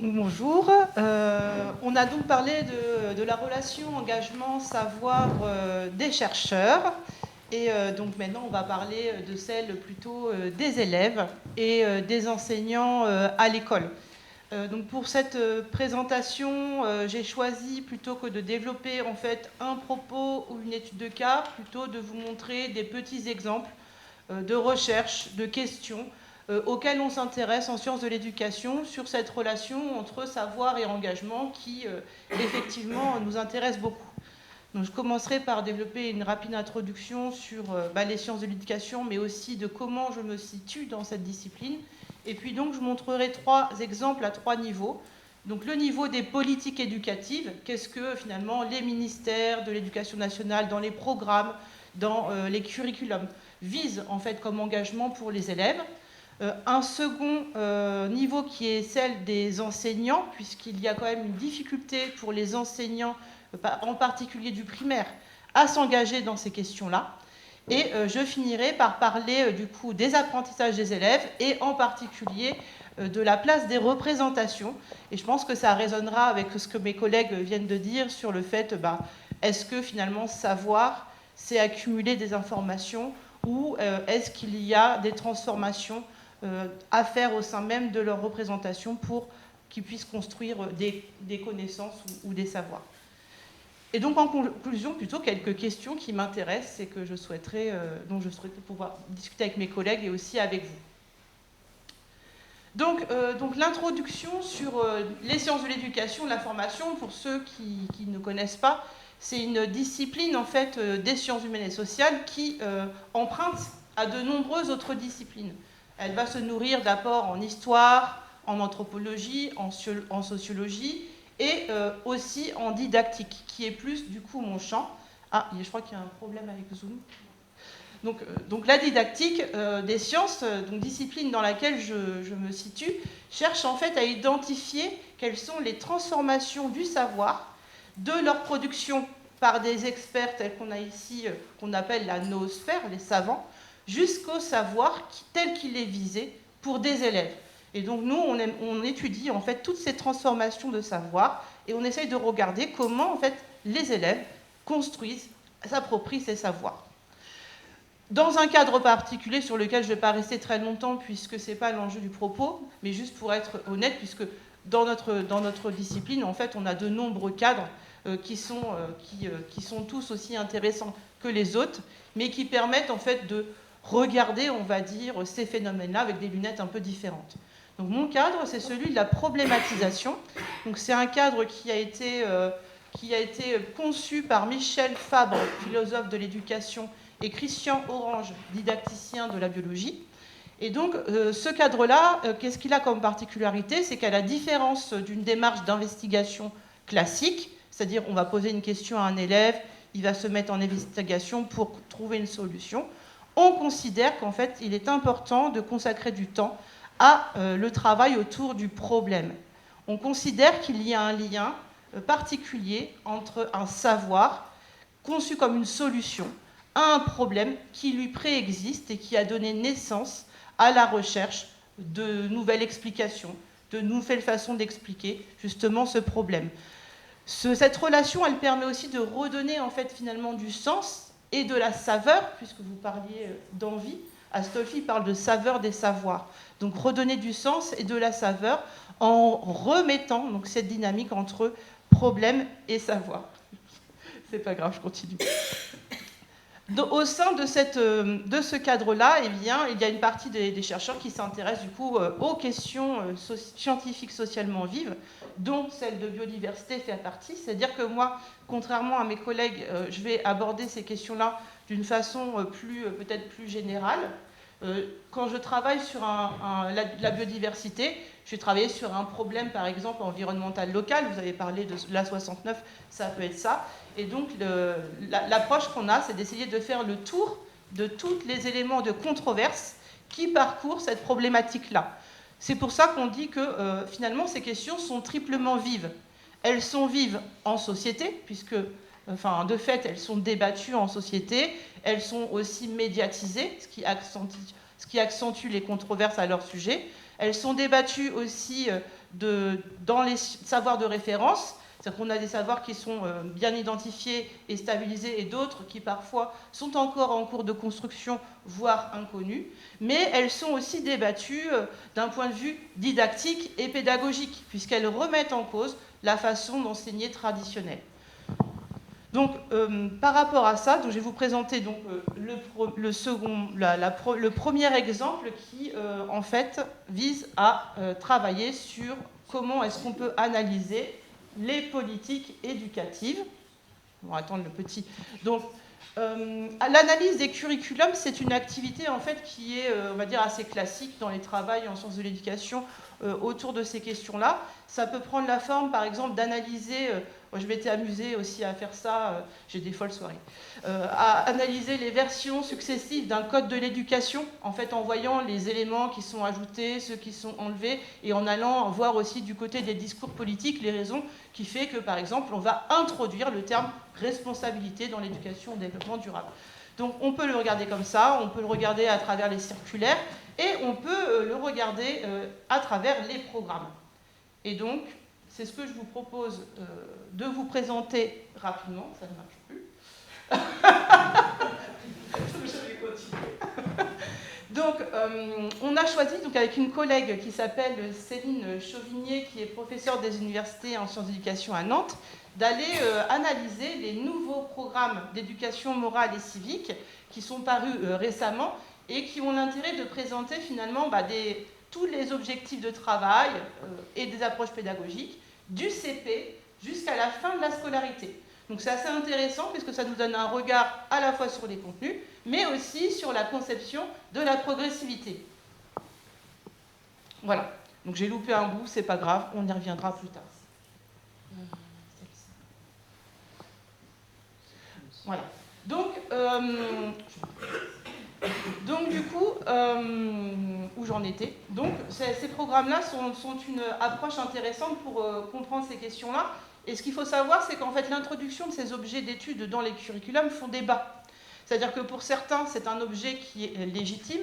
Bonjour. On a donc parlé de la relation engagement-savoir des chercheurs. Et donc maintenant, on va parler de celle plutôt des élèves et des enseignants à l'école. Donc pour cette présentation, j'ai choisi, plutôt que de développer en fait un propos ou une étude de cas, plutôt de vous montrer des petits exemples de recherche, de questions auxquelles on s'intéresse en sciences de l'éducation sur cette relation entre savoir et engagement qui, effectivement, nous intéresse beaucoup. Donc, je commencerai par développer une rapide introduction sur les sciences de l'éducation, mais aussi de comment je me situe dans cette discipline. Et puis donc, je montrerai 3 exemples à 3 niveaux. Donc, le niveau des politiques éducatives, qu'est-ce que finalement les ministères de l'éducation nationale, dans les programmes, dans les curriculums, visent en fait comme engagement pour les élèves. Un second niveau qui est celle des enseignants, puisqu'il y a quand même une difficulté pour les enseignants, en particulier du primaire, à s'engager dans ces questions-là. Et je finirai par parler du coup des apprentissages des élèves et en particulier de la place des représentations. Et je pense que ça résonnera avec ce que mes collègues viennent de dire sur le fait, est-ce que finalement savoir, c'est accumuler des informations ou est-ce qu'il y a des transformations à faire au sein même de leur représentation pour qu'ils puissent construire des connaissances ou des savoirs. Et donc en conclusion, plutôt quelques questions qui m'intéressent et que dont je souhaiterais pouvoir discuter avec mes collègues et aussi avec vous. Donc l'introduction sur les sciences de l'éducation, de la formation, pour ceux qui ne connaissent pas, c'est une discipline en fait des sciences humaines et sociales qui emprunte à de nombreuses autres disciplines. Elle va se nourrir d'apports en histoire, en anthropologie, en sociologie et aussi en didactique, qui est plus du coup mon champ. Ah, je crois qu'il y a un problème avec Zoom. Donc la didactique des sciences, donc discipline dans laquelle je me situe, cherche en fait à identifier quelles sont les transformations du savoir, de leur production par des experts tels qu'on a ici, qu'on appelle la noosphère, les savants, jusqu'au savoir tel qu'il est visé pour des élèves. Et donc nous, on étudie en fait toutes ces transformations de savoir et on essaye de regarder comment en fait les élèves construisent, s'approprient ces savoirs. Dans un cadre particulier sur lequel je ne vais pas rester très longtemps puisque ce n'est pas l'enjeu du propos, mais juste pour être honnête, puisque dans notre discipline, en fait, on a de nombreux cadres qui sont tous aussi intéressants que les autres, mais qui permettent en fait de regarder, on va dire, ces phénomènes-là avec des lunettes un peu différentes. Donc mon cadre, c'est celui de la problématisation. Donc c'est un cadre qui a été conçu par Michel Fabre, philosophe de l'éducation, et Christian Orange, didacticien de la biologie. Et donc ce cadre-là, qu'est-ce qu'il a comme particularité? C'est qu'à la différence d'une démarche d'investigation classique, c'est-à-dire on va poser une question à un élève, il va se mettre en investigation pour trouver une solution, on considère qu'en fait, il est important de consacrer du temps à le travail autour du problème. On considère qu'il y a un lien particulier entre un savoir conçu comme une solution à un problème qui lui préexiste et qui a donné naissance à la recherche de nouvelles explications, de nouvelles façons d'expliquer justement ce problème. Cette relation, elle permet aussi de redonner en fait finalement du sens et de la saveur, puisque vous parliez d'envie. Astolfi parle de saveur des savoirs. Donc redonner du sens et de la saveur en remettant donc, cette dynamique entre problème et savoir. C'est pas grave, je continue. Au sein de ce cadre-là, eh bien, il y a une partie des chercheurs qui s'intéressent du coup aux questions scientifiques socialement vives, dont celle de biodiversité fait partie. C'est-à-dire que moi, contrairement à mes collègues, je vais aborder ces questions-là d'une façon peut-être plus générale. Quand je travaille sur la biodiversité, je vais travailler sur un problème, par exemple, environnemental local. Vous avez parlé de l'A69, ça peut être ça. Et donc, l'approche qu'on a, c'est d'essayer de faire le tour de tous les éléments de controverse qui parcourent cette problématique-là. C'est pour ça qu'on dit que, finalement, ces questions sont triplement vives. Elles sont vives en société, puisque, de fait, elles sont débattues en société. Elles sont aussi médiatisées, ce qui accentue les controverses à leur sujet. Elles sont débattues aussi dans les savoirs de référence. C'est-à-dire qu'on a des savoirs qui sont bien identifiés et stabilisés et d'autres qui parfois sont encore en cours de construction, voire inconnus. Mais elles sont aussi débattues d'un point de vue didactique et pédagogique, puisqu'elles remettent en cause la façon d'enseigner traditionnelle. Donc, par rapport à ça, donc, je vais vous présenter donc, le premier exemple qui, en fait, vise à travailler sur comment est-ce qu'on peut analyser les politiques éducatives. On va attendre le petit. Donc, l'analyse des curriculums, c'est une activité en fait qui est, on va dire, assez classique dans les travaux en sciences de l'éducation autour de ces questions-là. Ça peut prendre la forme, par exemple, d'analyser. Moi, je m'étais amusée aussi à faire ça. J'ai des folles soirées. À analyser les versions successives d'un code de l'éducation, en fait, en voyant les éléments qui sont ajoutés, ceux qui sont enlevés, et en allant voir aussi du côté des discours politiques les raisons qui fait que, par exemple, on va introduire le terme responsabilité dans l'éducation au développement durable. Donc, on peut le regarder comme ça, on peut le regarder à travers les circulaires, et on peut le regarder à travers les programmes. Et donc, c'est ce que je vous propose de vous présenter rapidement. Ça ne marche plus. Je vais continuer. Donc, on a choisi, donc, avec une collègue qui s'appelle Céline Chauvigné, qui est professeure des universités en sciences d'éducation à Nantes, d'aller analyser les nouveaux programmes d'éducation morale et civique qui sont parus récemment et qui ont l'intérêt de présenter finalement tous les objectifs de travail et des approches pédagogiques du CP jusqu'à la fin de la scolarité. Donc c'est assez intéressant puisque ça nous donne un regard à la fois sur les contenus, mais aussi sur la conception de la progressivité. Voilà. Donc j'ai loupé un bout, c'est pas grave, on y reviendra plus tard. Voilà. Donc du coup, où j'en étais. Donc ces programmes-là sont une approche intéressante pour comprendre ces questions-là. Et ce qu'il faut savoir, c'est qu'en fait, l'introduction de ces objets d'études dans les curriculums font débat. C'est-à-dire que pour certains, c'est un objet qui est légitime,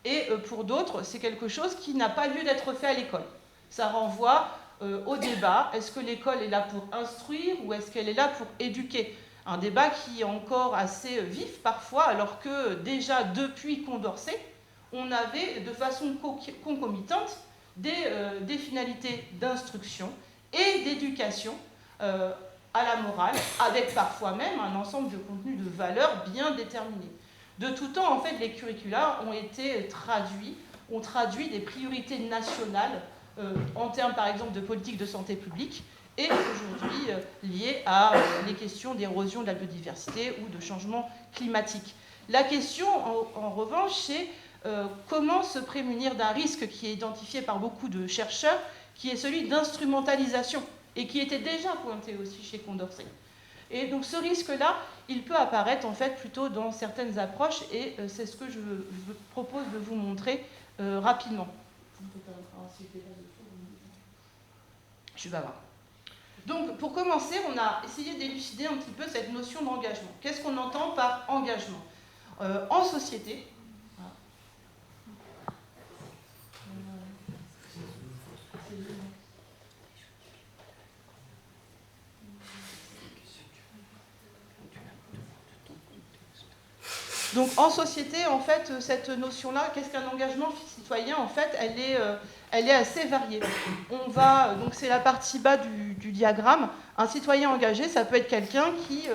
et pour d'autres, c'est quelque chose qui n'a pas lieu d'être fait à l'école. Ça renvoie au débat. Est-ce que l'école est là pour instruire ou est-ce qu'elle est là pour éduquer ? Un débat qui est encore assez vif parfois, alors que déjà depuis Condorcet, on avait de façon concomitante des finalités d'instruction et d'éducation à la morale, avec parfois même un ensemble de contenus de valeurs bien déterminés. De tout temps, en fait, les curricula ont traduit des priorités nationales en termes, par exemple, de politique de santé publique, et aujourd'hui liées à les questions d'érosion de la biodiversité ou de changement climatique. La question, en revanche, c'est comment se prémunir d'un risque qui est identifié par beaucoup de chercheurs, qui est celui d'instrumentalisation, et qui était déjà pointé aussi chez Condorcet. Et donc ce risque-là, il peut apparaître en fait plutôt dans certaines approches, et c'est ce que je propose de vous montrer rapidement. Je vais voir. Donc pour commencer, on a essayé d'élucider un petit peu cette notion d'engagement. Qu'est-ce qu'on entend par engagement en société? Donc en société, en fait, cette notion-là, qu'est-ce qu'un engagement citoyen? En fait, elle est assez variée. Donc c'est la partie bas du diagramme. Un citoyen engagé, ça peut être quelqu'un qui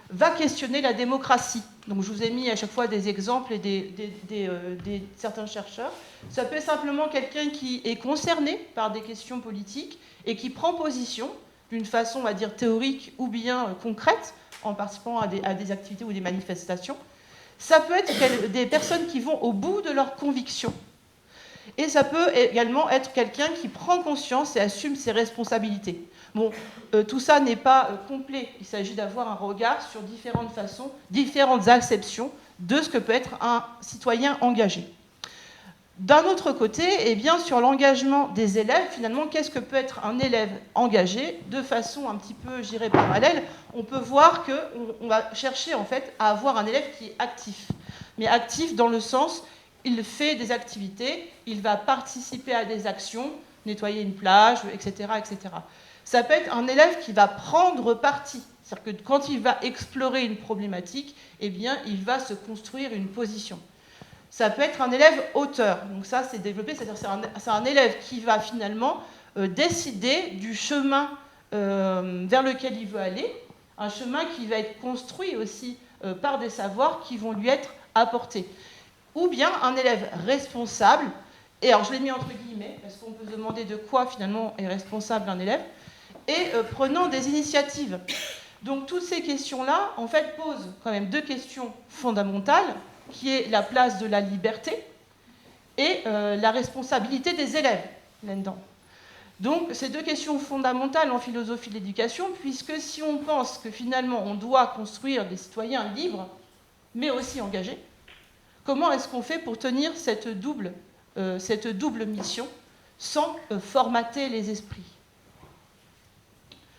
va questionner la démocratie. Donc je vous ai mis à chaque fois des exemples et certains chercheurs. Ça peut être simplement quelqu'un qui est concerné par des questions politiques et qui prend position d'une façon, on va dire, théorique ou bien concrète, en participant à des activités ou des manifestations. Ça peut être des personnes qui vont au bout de leurs convictions. Et ça peut également être quelqu'un qui prend conscience et assume ses responsabilités. Bon, tout ça n'est pas complet. Il s'agit d'avoir un regard sur différentes façons, différentes acceptions de ce que peut être un citoyen engagé. D'un autre côté, eh bien, sur l'engagement des élèves, finalement, qu'est-ce que peut être un élève engagé? De façon un petit peu, je dirais, parallèle, on peut voir qu'on va chercher en fait à avoir un élève qui est actif. Mais actif dans le sens il fait des activités, il va participer à des actions, nettoyer une plage, etc., etc. Ça peut être un élève qui va prendre parti. C'est-à-dire que quand il va explorer une problématique, eh bien, il va se construire une position. Ça peut être un élève auteur. Donc ça, c'est développé, c'est-à-dire c'est un élève qui va finalement décider du chemin vers lequel il veut aller, un chemin qui va être construit aussi par des savoirs qui vont lui être apportés. Ou bien un élève responsable, et alors je l'ai mis entre guillemets, parce qu'on peut se demander de quoi finalement est responsable un élève, et prenant des initiatives. Donc toutes ces questions-là, en fait, posent quand même deux questions fondamentales, qui est la place de la liberté et la responsabilité des élèves là-dedans. Donc ces deux questions fondamentales en philosophie de l'éducation, puisque si on pense que finalement on doit construire des citoyens libres, mais aussi engagés, comment est-ce qu'on fait pour tenir cette double mission sans formater les esprits?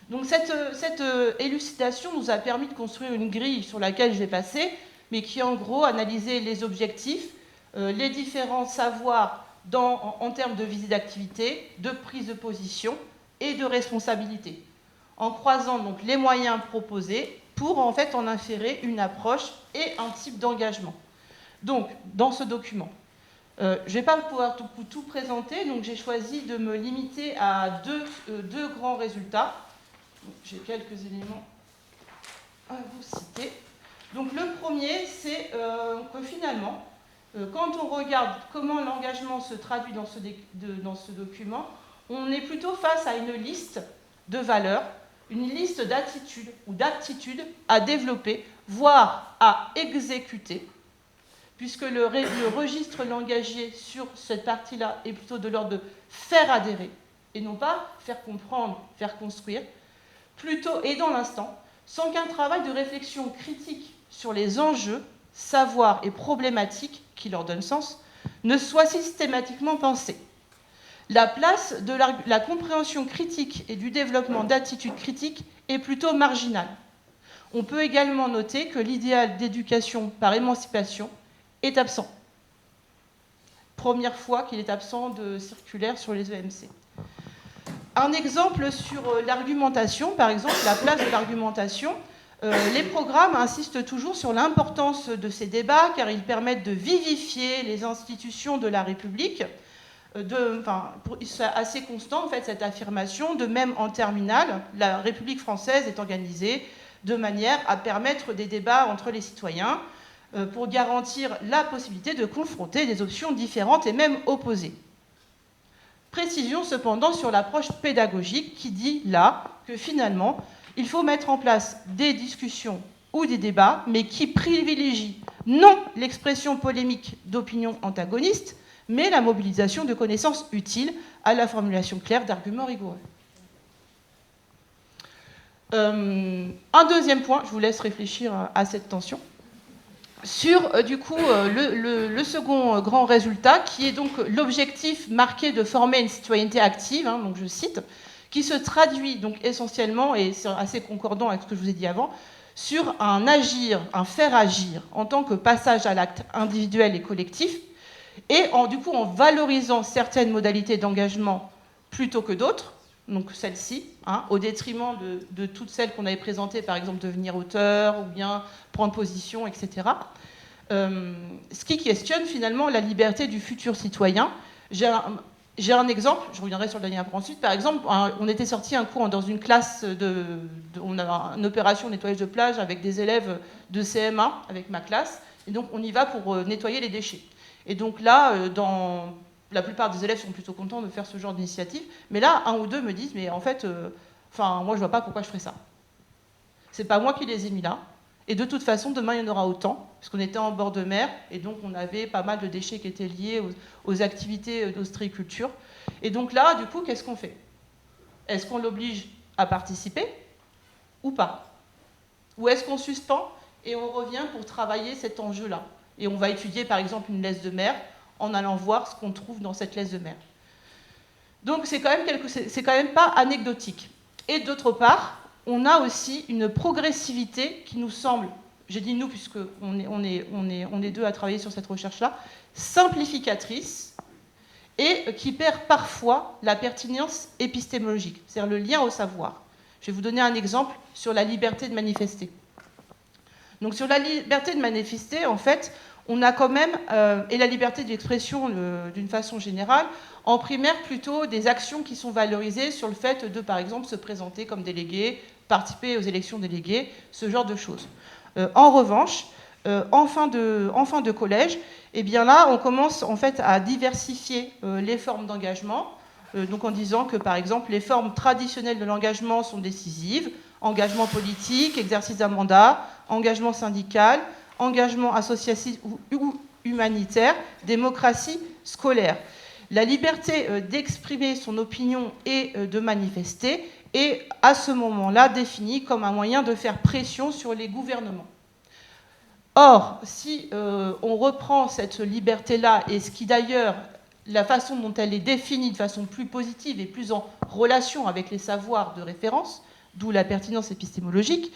Donc cette élucidation nous a permis de construire une grille sur laquelle je vais passer, mais qui en gros analysait les objectifs, les différents savoirs en termes de visée d'activité, de prise de position et de responsabilité, en croisant donc les moyens proposés pour en fait en inférer une approche et un type d'engagement. Donc, dans ce document, je ne vais pas pouvoir tout présenter, donc j'ai choisi de me limiter à deux grands résultats. J'ai quelques éléments à vous citer. Donc le premier, c'est que finalement, quand on regarde comment l'engagement se traduit dans ce document, on est plutôt face à une liste de valeurs, une liste d'attitudes ou d'aptitudes à développer, voire à exécuter, puisque le registre langagier sur cette partie-là est plutôt de l'ordre de faire adhérer, et non pas faire comprendre, faire construire, plutôt et dans l'instant, sans qu'un travail de réflexion critique sur les enjeux, savoirs et problématiques qui leur donnent sens ne soit systématiquement pensé. La place de la compréhension critique et du développement d'attitudes critiques est plutôt marginale. On peut également noter que l'idéal d'éducation par émancipation est absent. Première fois qu'il est absent de circulaire sur les EMC. Un exemple sur l'argumentation, par exemple, la place de l'argumentation. Les programmes insistent toujours sur l'importance de ces débats car ils permettent de vivifier les institutions de la République. C'est assez constant en fait cette affirmation, de même en terminale, la République française est organisée de manière à permettre des débats entre les citoyens pour garantir la possibilité de confronter des options différentes et même opposées. Précision cependant sur l'approche pédagogique qui dit là que finalement, il faut mettre en place des discussions ou des débats, mais qui privilégient non l'expression polémique d'opinions antagonistes, mais la mobilisation de connaissances utiles à la formulation claire d'arguments rigoureux. Un deuxième point, je vous laisse réfléchir à cette tension, sur du coup le second grand résultat, qui est donc l'objectif marqué de former une citoyenneté active, hein, donc je cite, qui se traduit donc essentiellement, et c'est assez concordant avec ce que je vous ai dit avant, sur un agir, un faire agir en tant que passage à l'acte individuel et collectif, et du coup en valorisant certaines modalités d'engagement plutôt que d'autres, donc celle-ci, hein, au détriment de toutes celles qu'on avait présentées, par exemple devenir auteur ou bien prendre position, etc. Ce qui questionne finalement la liberté du futur citoyen. J'ai un exemple, je reviendrai sur le dernier après ensuite. Par exemple, on était sorti un cours dans une classe, on a une opération nettoyage de plage avec des élèves de CM1, avec ma classe, et donc on y va pour nettoyer les déchets. Et donc là, la plupart des élèves sont plutôt contents de faire ce genre d'initiative, mais là, un ou deux me disent, mais en fait, moi je vois pas pourquoi je ferais ça. C'est pas moi qui les ai mis là, et de toute façon, demain il y en aura autant, parce qu'on était en bord de mer, et donc on avait pas mal de déchets qui étaient liés aux activités d'ostréiculture. Et donc là, du coup, qu'est-ce qu'on fait? Est-ce qu'on l'oblige à participer ou pas? Ou est-ce qu'on suspend et on revient pour travailler cet enjeu-là? Et on va étudier par exemple une laisse de mer en allant voir ce qu'on trouve dans cette laisse de mer. Donc c'est quand même pas anecdotique. Et d'autre part, on a aussi une progressivité qui nous semble j'ai dit nous puisqu'on est deux à travailler sur cette recherche-là, simplificatrice et qui perd parfois la pertinence épistémologique, c'est-à-dire le lien au savoir. Je vais vous donner un exemple sur la liberté de manifester. Donc sur la liberté de manifester, en fait, on a quand même, et la liberté d'expression d'une façon générale, en primaire plutôt des actions qui sont valorisées sur le fait de, par exemple, se présenter comme délégué, participer aux élections déléguées, ce genre de choses. En revanche, en fin de collège, eh bien là, on commence en fait à diversifier les formes d'engagement, donc en disant que, par exemple, les formes traditionnelles de l'engagement sont décisives, engagement politique, exercice d'un mandat, engagement syndical, engagement associatif ou humanitaire, démocratie scolaire. La liberté d'exprimer son opinion et de manifester est à ce moment-là définie comme un moyen de faire pression sur les gouvernements. Or, si on reprend cette liberté-là, et ce qui d'ailleurs, la façon dont elle est définie de façon plus positive et plus en relation avec les savoirs de référence, d'où la pertinence épistémologique,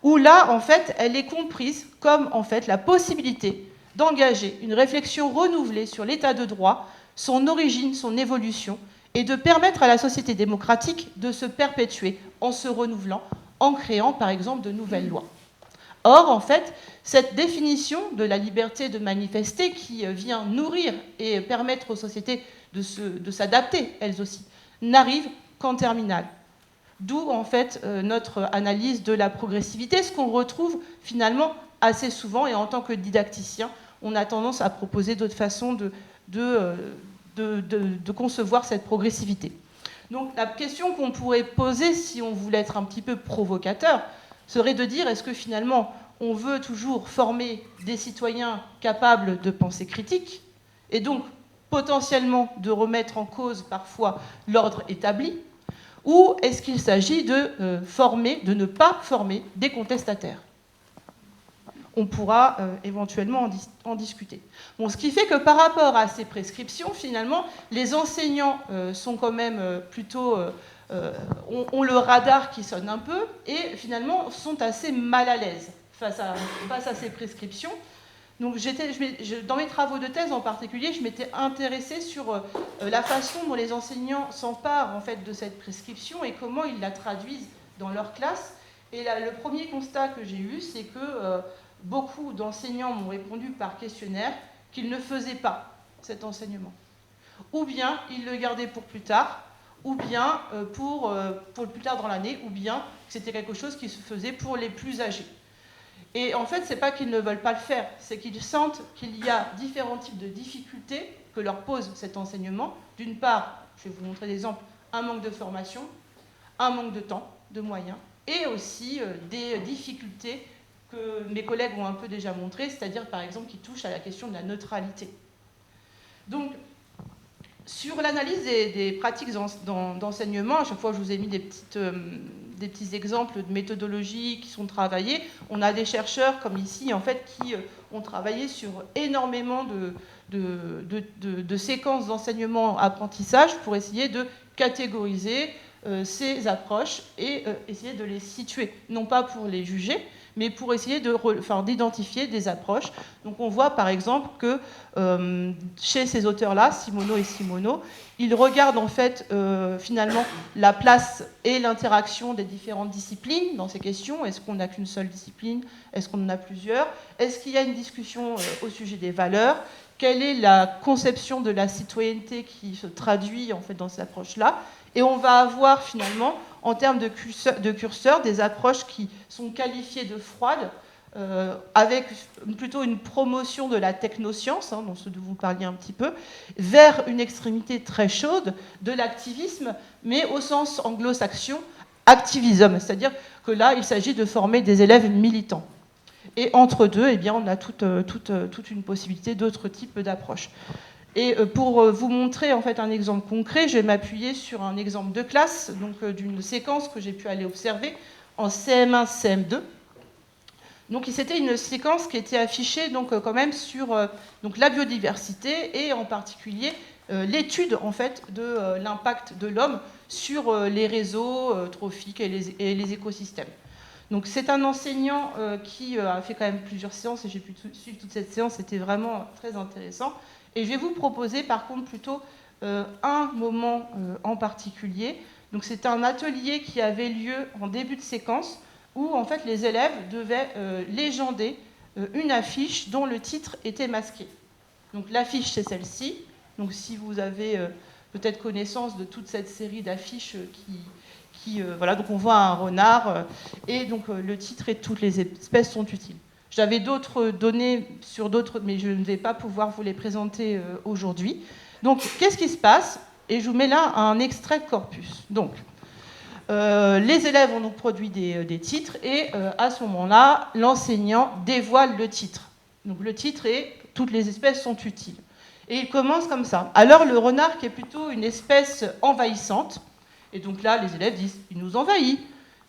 où là, en fait, elle est comprise comme, en fait, la possibilité d'engager une réflexion renouvelée sur l'état de droit, son origine, son évolution, et de permettre à la société démocratique de se perpétuer en se renouvelant, en créant, par exemple, de nouvelles lois. Or, en fait, cette définition de la liberté de manifester qui vient nourrir et permettre aux sociétés de s'adapter, elles aussi, n'arrive qu'en terminale. D'où, en fait, notre analyse de la progressivité, ce qu'on retrouve finalement assez souvent, et en tant que didacticien, on a tendance à proposer d'autres façons de concevoir cette progressivité. Donc la question qu'on pourrait poser, si on voulait être un petit peu provocateur, serait de dire, est-ce que finalement on veut toujours former des citoyens capables de pensée critique, et donc potentiellement de remettre en cause parfois l'ordre établi, ou est-ce qu'il s'agit de ne pas former des contestataires? On pourra éventuellement en discuter. Bon, ce qui fait que par rapport à ces prescriptions, finalement, les enseignants sont quand même plutôt... ont le radar qui sonne un peu et finalement sont assez mal à l'aise face à ces prescriptions. Donc dans mes travaux de thèse en particulier, je m'étais intéressée sur la façon dont les enseignants s'emparent en fait de cette prescription et comment ils la traduisent dans leur classe. Et là, le premier constat que j'ai eu, c'est que beaucoup d'enseignants m'ont répondu par questionnaire qu'ils ne faisaient pas cet enseignement. Ou bien ils le gardaient pour plus tard, ou bien pour plus tard dans l'année, ou bien que c'était quelque chose qui se faisait pour les plus âgés. Et en fait, ce n'est pas qu'ils ne veulent pas le faire, c'est qu'ils sentent qu'il y a différents types de difficultés que leur pose cet enseignement. D'une part, je vais vous montrer des exemples, un manque de formation, un manque de temps, de moyens, et aussi des difficultés que mes collègues ont un peu déjà montrées, c'est-à-dire par exemple qui touchent à la question de la neutralité. Donc, sur l'analyse des pratiques d'enseignement, à chaque fois je vous ai mis des petits exemples de méthodologies qui sont travaillées. On a des chercheurs comme ici en fait qui ont travaillé sur énormément de séquences d'enseignement-apprentissage pour essayer de catégoriser ces approches et essayer de les situer, non pas pour les juger, mais pour essayer d'identifier des approches. Donc on voit par exemple que chez ces auteurs-là, Simoneau et Simoneau, ils regardent en fait finalement la place et l'interaction des différentes disciplines dans ces questions. Est-ce qu'on n'a qu'une seule discipline? Est-ce qu'on en a plusieurs? Est-ce qu'il y a une discussion au sujet des valeurs? Quelle est la conception de la citoyenneté qui se traduit en fait dans ces approches-là? Et on va avoir finalement, en termes de curseurs, des approches qui sont qualifiées de froides, avec plutôt une promotion de la technoscience, dont ce dont vous parliez un petit peu, vers une extrémité très chaude de l'activisme, mais au sens anglo-saxon, activism, c'est-à-dire que là, il s'agit de former des élèves militants. Et entre deux, eh bien, on a toute une possibilité d'autres types d'approches. Et pour vous montrer en fait un exemple concret, je vais m'appuyer sur un exemple de classe, donc d'une séquence que j'ai pu aller observer en CM1, CM2. Donc c'était une séquence qui était affichée donc quand même sur donc la biodiversité et en particulier l'étude en fait de l'impact de l'homme sur les réseaux trophiques et les écosystèmes. Donc c'est un enseignant qui a fait quand même plusieurs séances, et j'ai pu suivre toute cette séance, c'était vraiment très intéressant. Et je vais vous proposer par contre plutôt un moment en particulier. Donc c'est un atelier qui avait lieu en début de séquence, où en fait les élèves devaient légender une affiche dont le titre était masqué. Donc l'affiche c'est celle-ci. Donc si vous avez peut-être connaissance de toute cette série d'affiches voilà, donc on voit un renard et donc le titre est toutes les espèces sont utiles. J'avais d'autres données sur d'autres, mais je ne vais pas pouvoir vous les présenter aujourd'hui. Donc qu'est-ce qui se passe? Et je vous mets là un extrait de corpus. Donc les élèves ont donc produit des titres et à ce moment-là, l'enseignant dévoile le titre. Donc le titre est « Toutes les espèces sont utiles ». Et il commence comme ça. Alors le renard, qui est plutôt une espèce envahissante, et donc là les élèves disent « Il nous envahit ».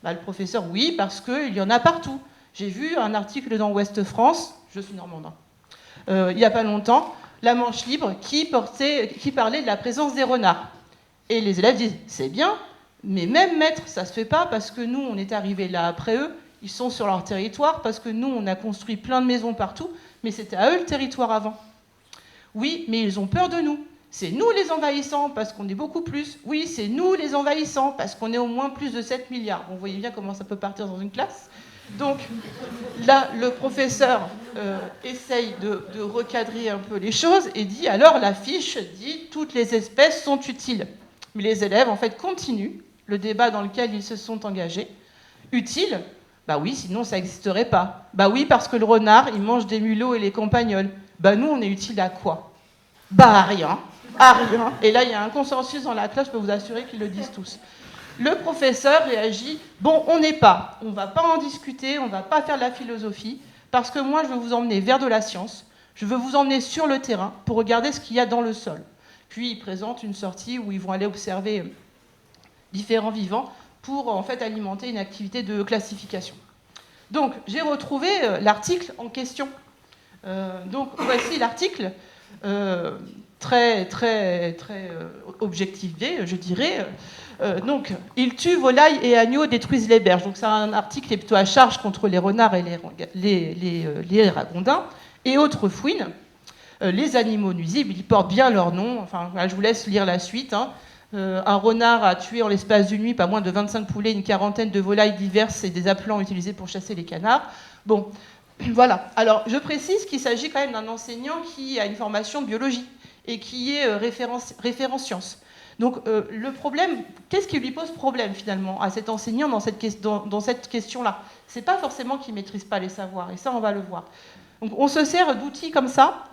Bah, le professeur « Oui, parce qu'il y en a partout. J'ai vu un article dans Ouest France, je suis normande, il n'y a pas longtemps, La Manche Libre, qui parlait de la présence des renards. Et les élèves disent « C'est bien ». Mais même maître, ça ne se fait pas parce que nous, on est arrivés là après eux, ils sont sur leur territoire, parce que nous, on a construit plein de maisons partout, mais c'était à eux le territoire avant. Oui, mais ils ont peur de nous. C'est nous les envahissants, parce qu'on est beaucoup plus. Oui, c'est nous les envahissants, parce qu'on est au moins plus de 7 milliards. Bon, vous voyez bien comment ça peut partir dans une classe. Donc là, le professeur essaye de recadrer un peu les choses et dit, alors la fiche dit, toutes les espèces sont utiles. Mais les élèves, en fait, continuent le débat dans lequel ils se sont engagés. Utile? Bah oui, sinon ça n'existerait pas. Bah oui, parce que le renard, il mange des mulots et les campagnols. Bah nous, on est utile à quoi? Bah à rien. À rien. Et là, il y a un consensus dans la classe, je peux vous assurer qu'ils le disent tous. Le professeur réagit, bon, on ne va pas en discuter, on ne va pas faire de la philosophie, parce que moi, je veux vous emmener vers de la science, je veux vous emmener sur le terrain pour regarder ce qu'il y a dans le sol. Puis il présente une sortie où ils vont aller observer différents vivants pour en fait alimenter une activité de classification. Donc j'ai retrouvé l'article en question. Donc voici l'article, très objectivé, je dirais. Donc, ils tuent volailles et agneaux, détruisent les berges. Donc c'est un article qui est plutôt à charge contre les renards et les ragondins et autres fouines. Les animaux nuisibles, ils portent bien leur nom. Enfin, je vous laisse lire la suite. Hein. Un renard a tué en l'espace d'une nuit pas moins de 25 poulets, une quarantaine de volailles diverses et des appelants utilisés pour chasser les canards. Bon, voilà. Alors, je précise qu'il s'agit quand même d'un enseignant qui a une formation de biologie et qui est référent sciences. Donc, le problème, qu'est-ce qui lui pose problème finalement à cet enseignant dans cette question-là? C'est pas forcément qu'il ne maîtrise pas les savoirs, et ça, on va le voir. Donc, on se sert d'outils comme ça,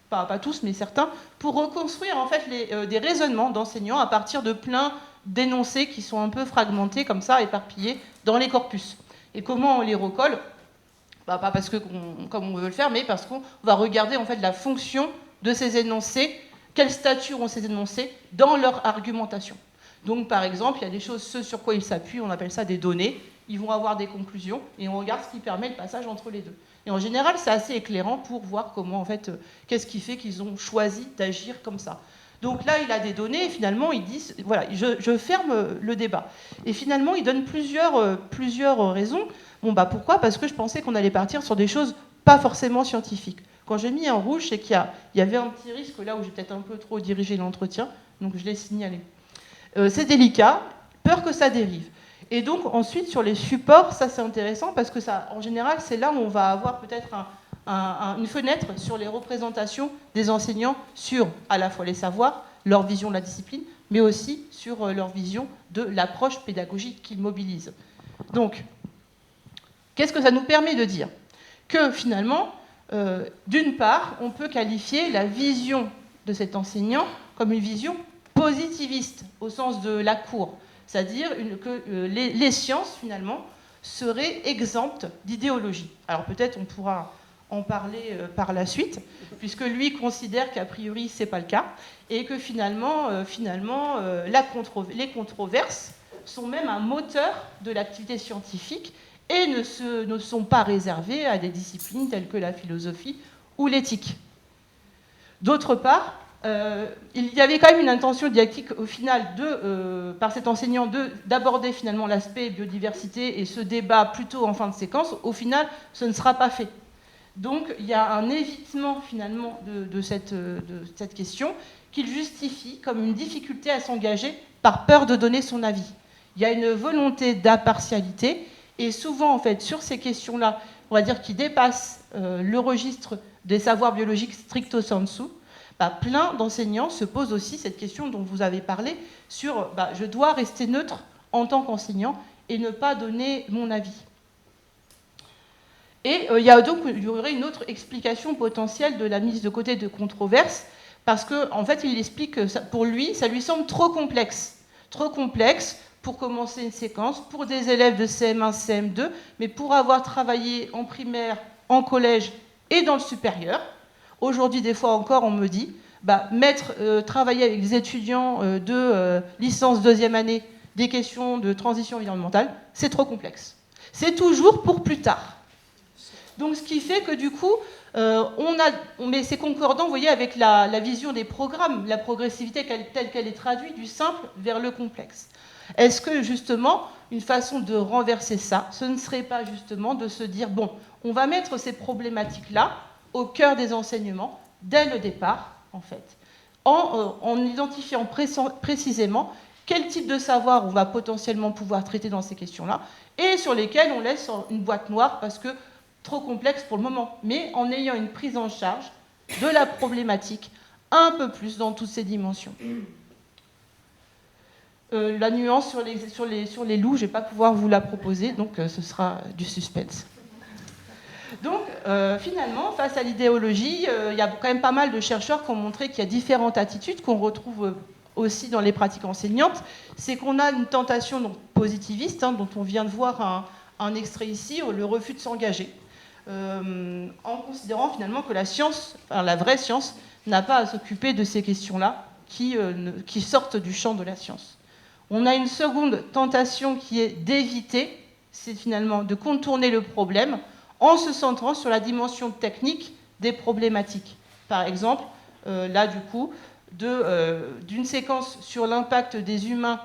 pas tous, mais certains, pour reconstruire en fait des raisonnements d'enseignants à partir de plein d'énoncés qui sont un peu fragmentés comme ça, éparpillés dans les corpus. Et comment on les recolle? Pas parce que comme on veut le faire, mais parce qu'on va regarder en fait la fonction de ces énoncés, quel statut ont ces énoncés dans leur argumentation. Donc par exemple, il y a des choses, ce sur quoi ils s'appuient, on appelle ça des données, ils vont avoir des conclusions, et on regarde ce qui permet le passage entre les deux. Et en général, c'est assez éclairant pour voir comment, en fait, qu'est-ce qui fait qu'ils ont choisi d'agir comme ça. Donc là, il a des données, et finalement, il dit, voilà, je ferme le débat. Et finalement, il donne plusieurs raisons. Bon, bah pourquoi? Parce que je pensais qu'on allait partir sur des choses pas forcément scientifiques. Quand j'ai mis en rouge, c'est qu'il y avait un petit risque là où j'ai peut-être un peu trop dirigé l'entretien, donc je l'ai signalé. C'est délicat, peur que ça dérive. Et donc ensuite sur les supports, ça c'est intéressant parce que ça, en général, c'est là où on va avoir peut-être une fenêtre sur les représentations des enseignants sur à la fois les savoirs, leur vision de la discipline, mais aussi sur leur vision de l'approche pédagogique qu'ils mobilisent. Donc, qu'est-ce que ça nous permet de dire? Que finalement, d'une part, on peut qualifier la vision de cet enseignant comme une vision positiviste au sens de la cour. C'est-à-dire que les sciences, finalement, seraient exemptes d'idéologie. Alors peut-être on pourra en parler par la suite, puisque lui considère qu'a priori c'est pas le cas, et que finalement les controverses sont même un moteur de l'activité scientifique et ne sont pas réservées à des disciplines telles que la philosophie ou l'éthique. D'autre part, il y avait quand même une intention didactique au final par cet enseignant d'aborder finalement l'aspect biodiversité et ce débat plutôt en fin de séquence. Au final, ce ne sera pas fait. Donc il y a un évitement finalement de cette question qu'il justifie comme une difficulté à s'engager par peur de donner son avis. Il y a une volonté d'impartialité et souvent en fait sur ces questions-là, on va dire qui dépassent le registre des savoirs biologiques stricto sensu, plein d'enseignants se posent aussi cette question dont vous avez parlé sur je dois rester neutre en tant qu'enseignant et ne pas donner mon avis. Et il y aurait une autre explication potentielle de la mise de côté de controverse, parce qu'en fait, il explique que pour lui, ça lui semble trop complexe. Trop complexe pour commencer une séquence, pour des élèves de CM1, CM2, mais pour avoir travaillé en primaire, en collège et dans le supérieur. Aujourd'hui, des fois encore, on me dit, travailler avec des étudiants de licence deuxième année, des questions de transition environnementale, c'est trop complexe. C'est toujours pour plus tard. Donc, ce qui fait que du coup, mais c'est concordant, vous voyez, avec la vision des programmes, la progressivité telle qu'elle est traduite du simple vers le complexe. Est-ce que justement, une façon de renverser ça, ce ne serait pas justement de se dire, bon, on va mettre ces problématiques-là au cœur des enseignements dès le départ, en fait, en identifiant précisément quel type de savoir on va potentiellement pouvoir traiter dans ces questions-là, et sur lesquels on laisse une boîte noire parce que trop complexe pour le moment, mais en ayant une prise en charge de la problématique un peu plus dans toutes ses dimensions. La nuance sur les loups, je ne vais pas pouvoir vous la proposer, donc ce sera du suspense. Donc, finalement, face à l'idéologie, il y a quand même pas mal de chercheurs qui ont montré qu'il y a différentes attitudes qu'on retrouve aussi dans les pratiques enseignantes. C'est qu'on a une tentation donc, positiviste, dont on vient de voir un extrait ici, le refus de s'engager. En considérant finalement que la science, la vraie science, n'a pas à s'occuper de ces questions-là qui sortent du champ de la science. On a une seconde tentation qui est d'éviter, c'est finalement de contourner le problème en se centrant sur la dimension technique des problématiques. Par exemple, là du coup, d'une séquence sur l'impact des humains,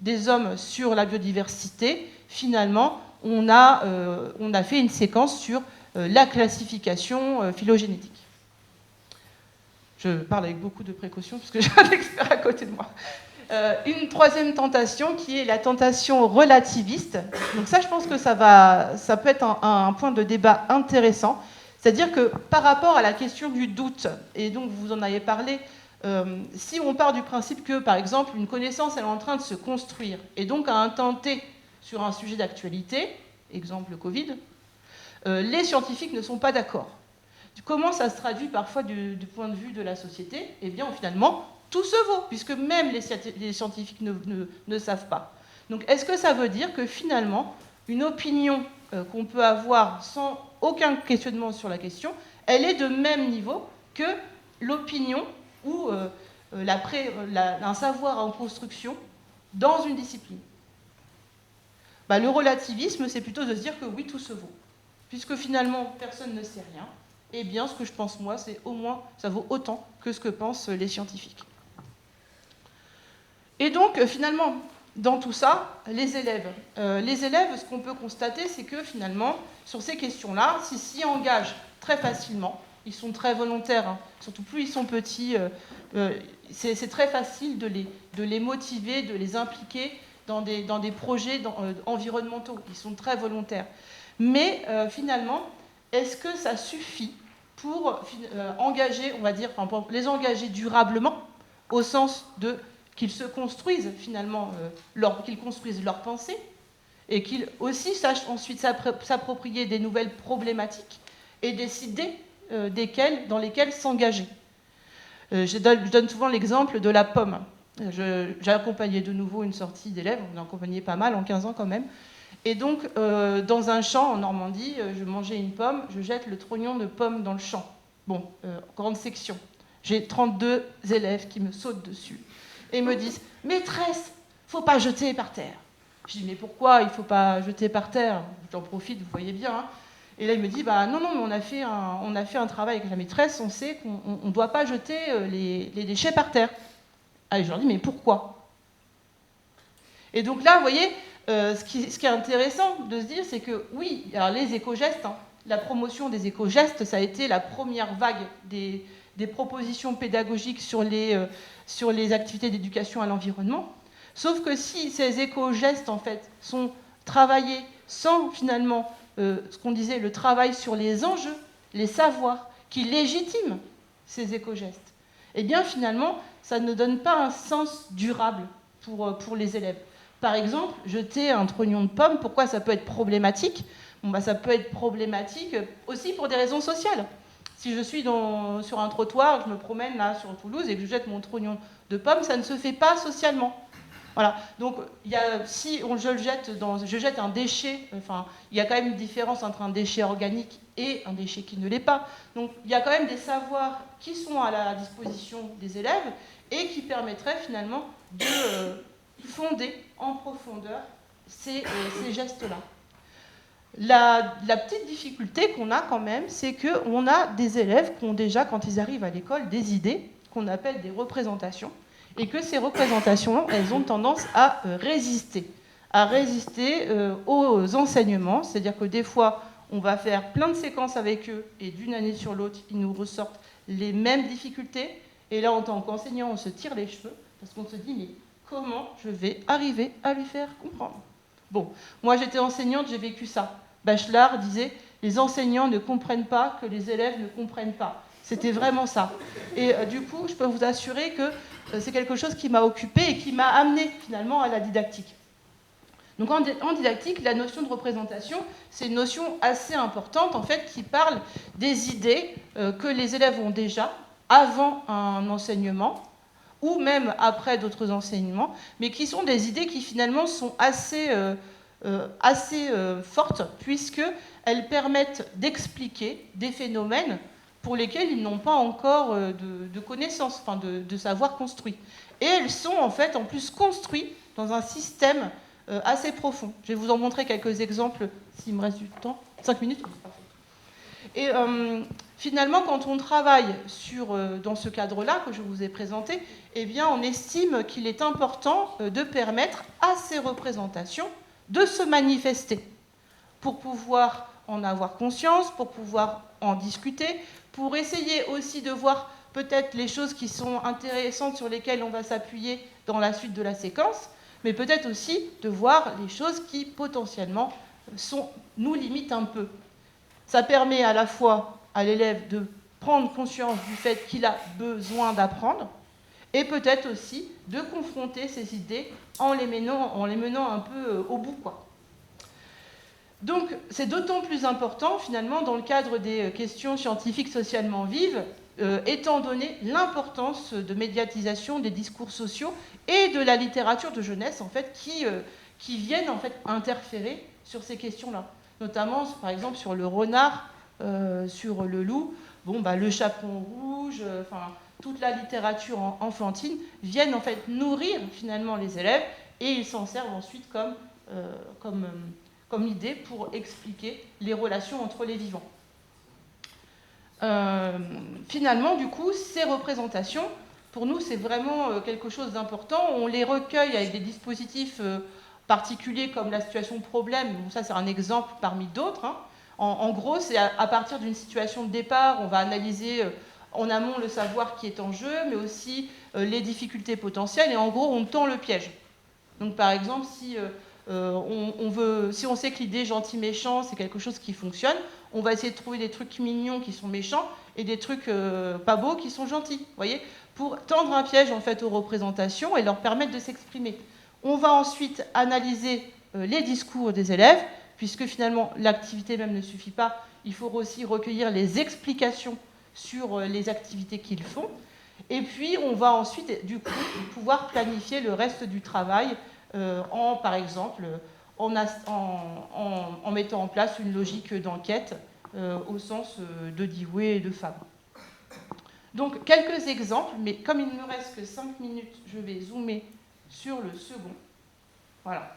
des hommes sur la biodiversité, finalement, on a fait une séquence sur la classification phylogénétique. Je parle avec beaucoup de précautions parce que j'ai un expert à côté de moi. Une troisième tentation qui est la tentation relativiste. Donc ça, je pense que ça peut être un point de débat intéressant. C'est-à-dire que par rapport à la question du doute, et donc vous en avez parlé, si on part du principe que, par exemple, une connaissance elle est en train de se construire, et donc à un temps T sur un sujet d'actualité, exemple le Covid, les scientifiques ne sont pas d'accord. Comment ça se traduit parfois du point de vue de la société ? Eh bien, finalement, tout se vaut, puisque même les scientifiques ne savent pas. Donc, est-ce que ça veut dire que finalement, une opinion qu'on peut avoir sans aucun questionnement sur la question, elle est de même niveau que l'opinion ou un savoir en construction dans une discipline ? Le relativisme, c'est plutôt de se dire que oui, tout se vaut. Puisque finalement, personne ne sait rien, eh bien, ce que je pense moi, c'est au moins, ça vaut autant que ce que pensent les scientifiques. Et donc, finalement, dans tout ça, les élèves, ce qu'on peut constater, c'est que finalement, sur ces questions-là, s'ils s'y engagent très facilement, ils sont très volontaires, surtout plus ils sont petits, c'est très facile de les motiver, de les impliquer dans des projets environnementaux. Ils sont très volontaires. Mais finalement, est-ce que ça suffit pour engager, on va dire, pour les engager durablement, au sens de qu'ils se construisent finalement, qu'ils construisent leur pensée, et qu'ils aussi sachent ensuite s'approprier des nouvelles problématiques et décider dans lesquelles s'engager. Je donne souvent l'exemple de la pomme. J'ai accompagné de nouveau une sortie d'élèves, on a accompagné pas mal en 15 ans quand même. Et donc, dans un champ en Normandie, je mangeais une pomme, je jette le trognon de pomme dans le champ. Bon, grande section. J'ai 32 élèves qui me sautent dessus et me disent « Maîtresse, faut pas jeter par terre ». Je dis « Mais pourquoi il faut pas jeter par terre ?» J'en profite, vous voyez bien. Et là, il me dit, bah non, mais on a fait un travail avec la maîtresse, on sait qu'on ne doit pas jeter les déchets par terre. Ah, et je leur dis, mais pourquoi? Et donc là, vous voyez, ce qui est intéressant de se dire, c'est que oui, alors les éco-gestes, hein, la promotion des éco-gestes, ça a été la première vague des propositions pédagogiques sur les activités d'éducation à l'environnement. Sauf que si ces éco-gestes, en fait, sont travaillés sans, finalement, ce qu'on disait, le travail sur les enjeux, les savoirs, qui légitiment ces éco-gestes, eh bien, finalement, ça ne donne pas un sens durable pour les élèves. Par exemple, jeter un trognon de pomme, pourquoi ça peut être problématique? Bon, bah, ça peut être problématique aussi pour des raisons sociales. Si je suis sur un trottoir, je me promène là sur Toulouse et que je jette mon trognon de pomme, ça ne se fait pas socialement. Voilà. Donc, si je jette un déchet, enfin, il y a quand même une différence entre un déchet organique et un déchet qui ne l'est pas. Donc, il y a quand même des savoirs qui sont à la disposition des élèves et qui permettraient finalement de fonder en profondeur ces gestes-là. La petite difficulté qu'on a quand même, c'est qu'on a des élèves qui ont déjà, quand ils arrivent à l'école, des idées qu'on appelle des représentations, et que ces représentations, elles ont tendance à résister aux enseignements, c'est-à-dire que des fois, on va faire plein de séquences avec eux, et d'une année sur l'autre, ils nous ressortent les mêmes difficultés, et là, en tant qu'enseignant, on se tire les cheveux, parce qu'on se dit, mais comment je vais arriver à lui faire comprendre? Bon, moi j'étais enseignante, j'ai vécu ça. Bachelard disait, les enseignants ne comprennent pas que les élèves ne comprennent pas. C'était vraiment ça. Et du coup, je peux vous assurer que c'est quelque chose qui m'a occupée et qui m'a amenée finalement à la didactique. Donc en didactique, la notion de représentation, c'est une notion assez importante en fait qui parle des idées que les élèves ont déjà avant un enseignement ou même après d'autres enseignements, mais qui sont des idées qui finalement sont assez fortes, puisqu'elles permettent d'expliquer des phénomènes pour lesquels ils n'ont pas encore de connaissances, enfin de savoir construit. Et elles sont en fait en plus construites dans un système assez profond. Je vais vous en montrer quelques exemples, s'il me reste du temps. 5 minutes. Et finalement, quand on travaille dans ce cadre-là que je vous ai présenté, eh bien, on estime qu'il est important de permettre à ces représentations de se manifester pour pouvoir en avoir conscience, pour pouvoir en discuter, pour essayer aussi de voir peut-être les choses qui sont intéressantes sur lesquelles on va s'appuyer dans la suite de la séquence, mais peut-être aussi de voir les choses qui potentiellement nous limitent un peu. Ça permet à la fois à l'élève de prendre conscience du fait qu'il a besoin d'apprendre et peut-être aussi de confronter ses idées en les menant un peu au bout, quoi. Donc c'est d'autant plus important finalement dans le cadre des questions scientifiques socialement vives, étant donné l'importance de médiatisation des discours sociaux et de la littérature de jeunesse en fait, qui viennent en fait interférer sur ces questions-là. Notamment par exemple sur le renard, sur le loup, le chaperon rouge, toute la littérature enfantine viennent en fait nourrir finalement les élèves et ils s'en servent ensuite comme idée pour expliquer les relations entre les vivants. Finalement, du coup, ces représentations, pour nous, c'est vraiment quelque chose d'important. On les recueille avec des dispositifs particuliers comme la situation problème. Bon, ça, c'est un exemple parmi d'autres. Hein. En gros, c'est à partir d'une situation de départ, on va analyser en amont le savoir qui est en jeu, mais aussi les difficultés potentielles. Et en gros, on tend le piège. Donc, par exemple, si on sait que l'idée gentil-méchant, c'est quelque chose qui fonctionne, on va essayer de trouver des trucs mignons qui sont méchants et des trucs pas beaux qui sont gentils, voyez, pour tendre un piège en fait aux représentations et leur permettre de s'exprimer. On va ensuite analyser les discours des élèves, puisque finalement l'activité même ne suffit pas, il faut aussi recueillir les explications sur les activités qu'ils font. Et puis on va ensuite du coup pouvoir planifier le reste du travail par exemple, en mettant en place une logique d'enquête au sens de Dewey et de Fabre. Donc, quelques exemples, mais comme il ne me reste que 5 minutes, je vais zoomer sur le second. Voilà.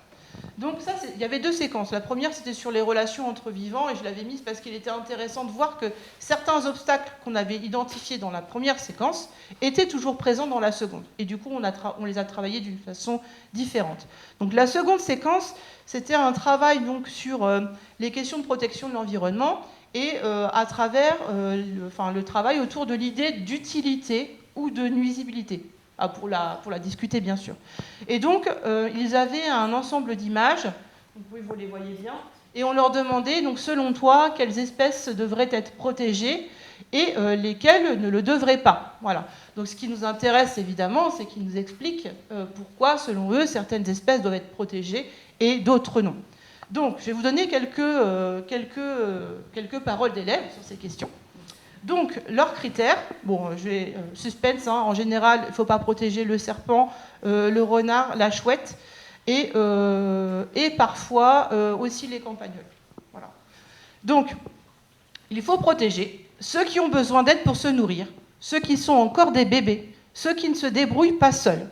Donc ça, il y avait 2 séquences. La première, c'était sur les relations entre vivants, et je l'avais mise parce qu'il était intéressant de voir que certains obstacles qu'on avait identifiés dans la première séquence étaient toujours présents dans la seconde. Et du coup, on les a travaillés d'une façon différente. Donc la seconde séquence, c'était un travail donc, sur les questions de protection de l'environnement, et à travers le travail autour de l'idée d'utilité ou de nuisibilité. Pour la discuter, bien sûr. Et donc, ils avaient un ensemble d'images, vous les voyez bien, et on leur demandait, donc, selon toi, quelles espèces devraient être protégées et lesquelles ne le devraient pas. Voilà. Donc, ce qui nous intéresse, évidemment, c'est qu'ils nous expliquent pourquoi, selon eux, certaines espèces doivent être protégées et d'autres non. Donc, je vais vous donner quelques paroles d'élèves sur ces questions. Donc, leurs critères, bon, je vais suspense, hein, en général, il ne faut pas protéger le serpent, le renard, la chouette, et parfois aussi les campagnols. Voilà. Donc, il faut protéger ceux qui ont besoin d'aide pour se nourrir, ceux qui sont encore des bébés, ceux qui ne se débrouillent pas seuls.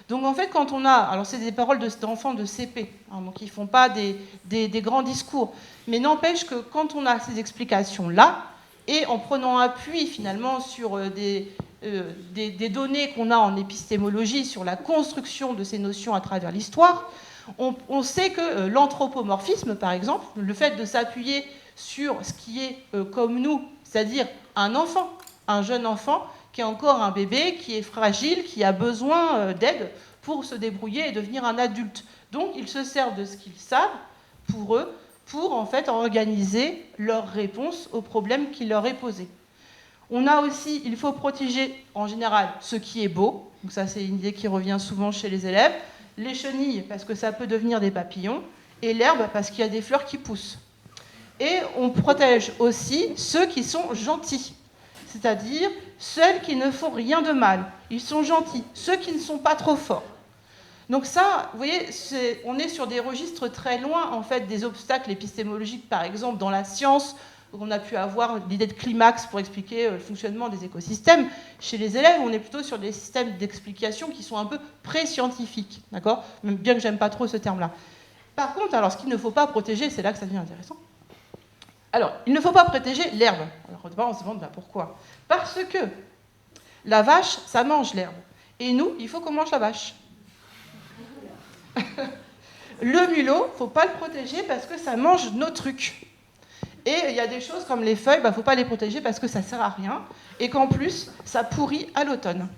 Donc, en fait, quand on a... Alors, c'est des paroles d'enfants de CP, hein, donc ils ne font pas des grands discours, mais n'empêche que quand on a ces explications-là, et en prenant appui finalement sur des données qu'on a en épistémologie sur la construction de ces notions à travers l'histoire, on sait que l'anthropomorphisme, par exemple, le fait de s'appuyer sur ce qui est comme nous, c'est-à-dire un enfant, un jeune enfant qui est encore un bébé, qui est fragile, qui a besoin d'aide pour se débrouiller et devenir un adulte. Donc ils se servent de ce qu'ils savent pour eux, pour en fait organiser leur réponse au problème qui leur est posé. On a aussi, il faut protéger en général ce qui est beau, donc ça c'est une idée qui revient souvent chez les élèves, les chenilles parce que ça peut devenir des papillons, et l'herbe parce qu'il y a des fleurs qui poussent. Et on protège aussi ceux qui sont gentils, c'est-à-dire ceux qui ne font rien de mal, ils sont gentils, ceux qui ne sont pas trop forts. Donc ça, vous voyez, on est sur des registres très loin, en fait, des obstacles épistémologiques, par exemple, dans la science, où on a pu avoir l'idée de climax pour expliquer le fonctionnement des écosystèmes. Chez les élèves, on est plutôt sur des systèmes d'explication qui sont un peu pré-scientifiques, d'accord ? Même bien que j'aime pas trop ce terme-là. Par contre, alors, ce qu'il ne faut pas protéger, c'est là que ça devient intéressant. Alors, il ne faut pas protéger l'herbe. Alors, on se demande pourquoi ? Parce que la vache, ça mange l'herbe. Et nous, il faut qu'on mange la vache. Le mulot, il ne faut pas le protéger parce que ça mange nos trucs. Et il y a des choses comme les feuilles, il ne faut pas les protéger parce que ça ne sert à rien. Et qu'en plus, ça pourrit à l'automne.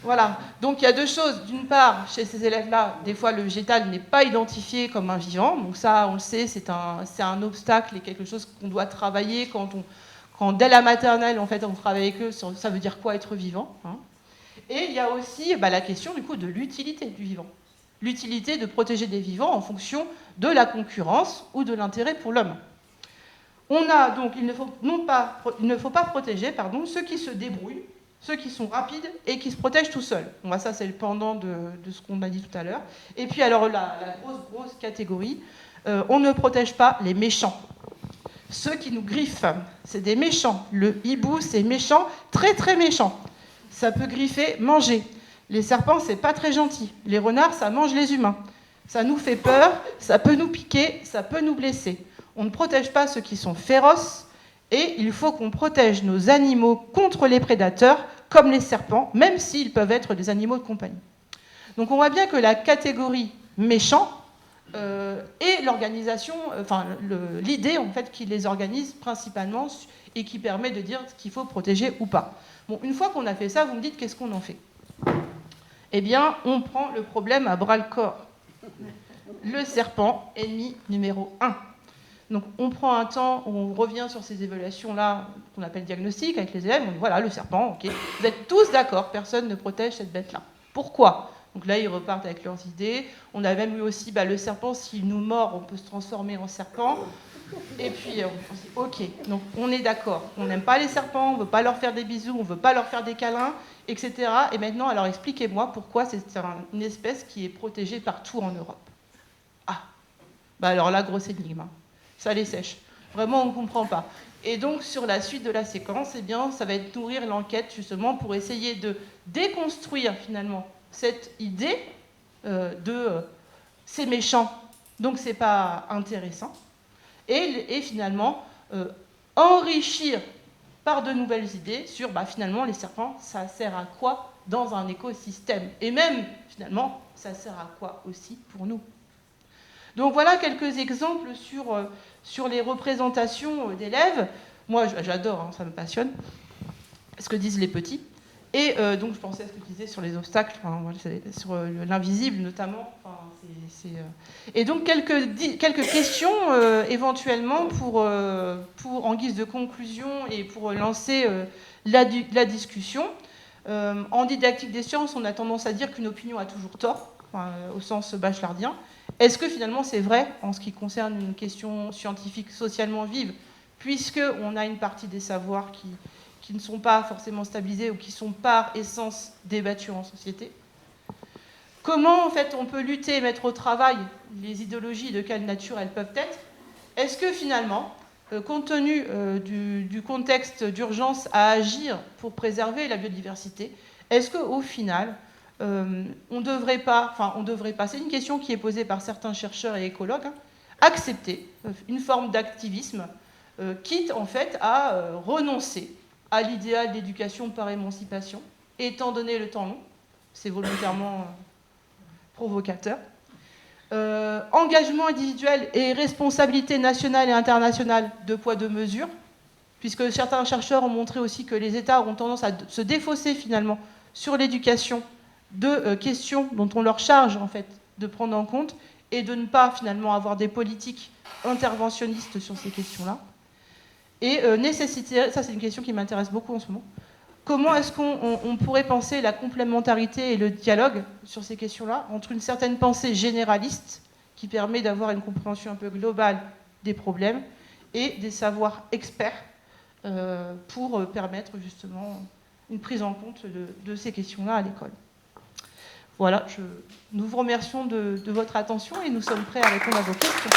Voilà. Donc il y a 2 choses. D'une part, chez ces élèves-là, des fois le végétal n'est pas identifié comme un vivant. Donc ça, on le sait, c'est un obstacle et quelque chose qu'on doit travailler quand dès la maternelle, en fait, on travaille avec eux, ça veut dire quoi être vivant, hein. Et il y a aussi la question du coup de l'utilité du vivant. L'utilité de protéger des vivants en fonction de la concurrence ou de l'intérêt pour l'homme. On a donc, il ne faut pas protéger ceux qui se débrouillent, ceux qui sont rapides et qui se protègent tout seuls. Bon, ça, c'est le pendant de ce qu'on a dit tout à l'heure. Et puis, alors, la grosse catégorie, on ne protège pas les méchants. Ceux qui nous griffent, c'est des méchants. Le hibou, c'est méchant, très très méchant. Ça peut griffer, manger. Les serpents, c'est pas très gentil. Les renards, ça mange les humains. Ça nous fait peur, ça peut nous piquer, ça peut nous blesser. On ne protège pas ceux qui sont féroces, et il faut qu'on protège nos animaux contre les prédateurs, comme les serpents, même s'ils peuvent être des animaux de compagnie. Donc on voit bien que la catégorie méchant est l'organisation, l'idée en fait qui les organise principalement et qui permet de dire qu'il faut protéger ou pas. Bon, une fois qu'on a fait ça, vous me dites qu'est-ce qu'on en fait ? Eh bien, on prend le problème à bras-le-corps. Le serpent, ennemi numéro 1. Donc, on prend un temps, on revient sur ces évaluations-là, qu'on appelle diagnostic, avec les élèves, on dit voilà, le serpent, ok. Vous êtes tous d'accord, personne ne protège cette bête-là. Pourquoi ? Donc là, ils repartent avec leurs idées. On a même eu aussi, le serpent, s'il nous mord, on peut se transformer en serpent. Et puis, on dit, ok, donc on est d'accord. On n'aime pas les serpents, on ne veut pas leur faire des bisous, on ne veut pas leur faire des câlins, etc. Et maintenant, alors expliquez-moi pourquoi c'est une espèce qui est protégée partout en Europe. Ah, alors là, grosse énigme. Ça les sèche. Vraiment, on ne comprend pas. Et donc, sur la suite de la séquence, eh bien, ça va être nourrir l'enquête, justement, pour essayer de déconstruire, finalement, cette idée c'est méchant, donc c'est pas intéressant. Et finalement, enrichir par de nouvelles idées sur, finalement, les serpents, ça sert à quoi dans un écosystème? Et même, finalement, ça sert à quoi aussi pour nous? Donc voilà quelques exemples sur les représentations d'élèves. Moi, j'adore, hein, ça me passionne, ce que disent les petits. Et donc, je pensais à ce que tu disais sur les obstacles, sur l'invisible notamment. Et donc, quelques questions éventuellement en guise de conclusion et pour lancer la discussion. En didactique des sciences, on a tendance à dire qu'une opinion a toujours tort, au sens bachelardien. Est-ce que finalement c'est vrai en ce qui concerne une question scientifique socialement vive, puisqu'on a une partie des savoirs qui ne sont pas forcément stabilisés ou qui sont par essence débattus en société? Comment en fait on peut lutter et mettre au travail les idéologies, de quelle nature elles peuvent être? Est-ce que finalement, compte tenu du contexte d'urgence à agir pour préserver la biodiversité, est-ce qu'au final, on devrait pas, c'est une question qui est posée par certains chercheurs et écologues, accepter une forme d'activisme, quitte en fait à renoncer à l'idéal d'éducation par émancipation, étant donné le temps long, c'est volontairement provocateur. Engagement individuel et responsabilité nationale et internationale, deux poids, deux mesures, puisque certains chercheurs ont montré aussi que les États ont tendance à se défausser finalement sur l'éducation de questions dont on leur charge en fait de prendre en compte et de ne pas finalement avoir des politiques interventionnistes sur ces questions-là. Et nécessité, ça c'est une question qui m'intéresse beaucoup en ce moment, comment est-ce qu'on pourrait penser la complémentarité et le dialogue sur ces questions-là entre une certaine pensée généraliste qui permet d'avoir une compréhension un peu globale des problèmes et des savoirs experts pour permettre justement une prise en compte de ces questions-là à l'école. Voilà, nous vous remercions de votre attention et nous sommes prêts à répondre à vos questions.